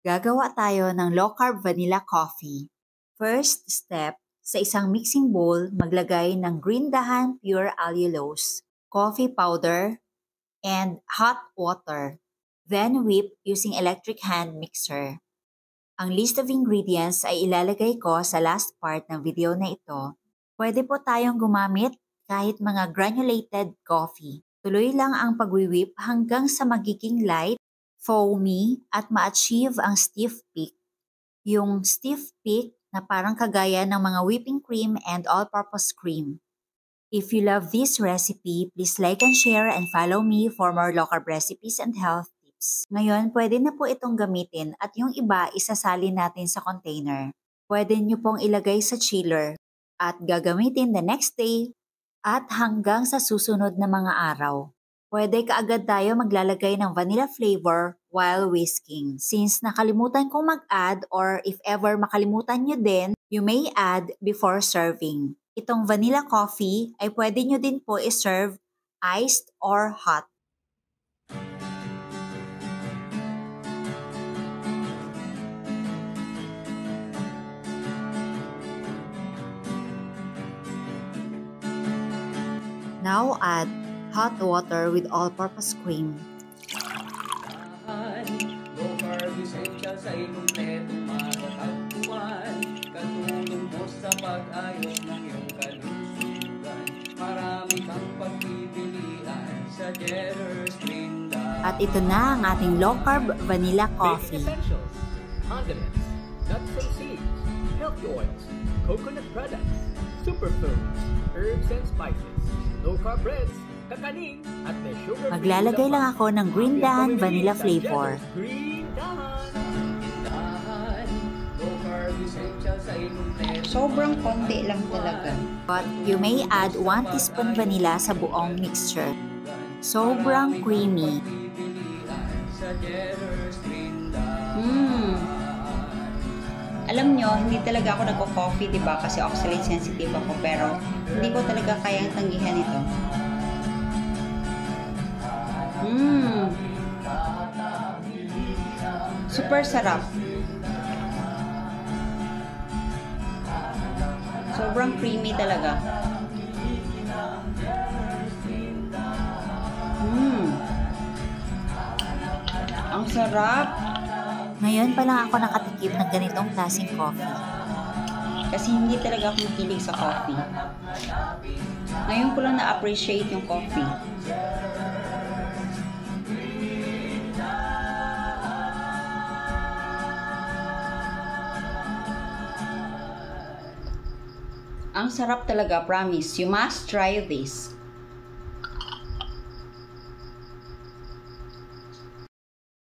Gagawa tayo ng low-carb vanilla coffee. First step, sa isang mixing bowl, maglagay ng green dahan pure allulose, coffee powder, and hot water. Then whip using electric hand mixer. Ang list of ingredients ay ilalagay ko sa last part ng video na ito. Pwede po tayong gumamit kahit mga granulated coffee. Tuloy lang ang pag-whip hanggang sa magiging light, foamy, at ma-achieve ang stiff peak. Yung stiff peak na parang kagaya ng mga whipping cream and all-purpose cream. If you love this recipe, please like and share and follow me for more low-carb recipes and health tips. Ngayon, pwede na po itong gamitin at yung iba isasalin natin sa container. Pwede nyo pong ilagay sa chiller at gagamitin the next day at hanggang sa susunod na mga araw. Pwede kaagad tayo maglalagay ng vanilla flavor while whisking. Since nakalimutan kong mag-add or if ever makalimutan nyo din, you may add before serving. Itong vanilla coffee ay pwede nyo din po i-serve iced or hot. Now add hot water with all-purpose cream. Low carb essential sa ikumpletong matatagpuan. Katulong mo sa pag-ayos ng iyong kalusugan. Marami kang pagpipilian sa Jetter's Green. At ito na ang ating low-carb vanilla coffee. Basic essentials, condiments, nuts and seeds, healthy oils, coconut products, superfoods, herbs and spices, low-carb breads, kakanin, at may sugar. Maglalagay lang ako ng green dahan vanilla flavor. Sobrang konti lang talaga. But you may add 1 teaspoon vanilla sa buong mixture. Sobrang creamy. Alam nyo, hindi talaga ako nagko-coffee, diba? Kasi oxalate sensitive ako, pero hindi ko talaga kayang tanggihan ito. Super sarap. Sobrang creamy talaga. Ang sarap. Ngayon pa lang ako nakatikim ng ganitong klaseng coffee. Kasi hindi talaga ako mahilig sa coffee. Ngayon ko lang na-appreciate yung coffee. Ang sarap talaga, promise. You must try this.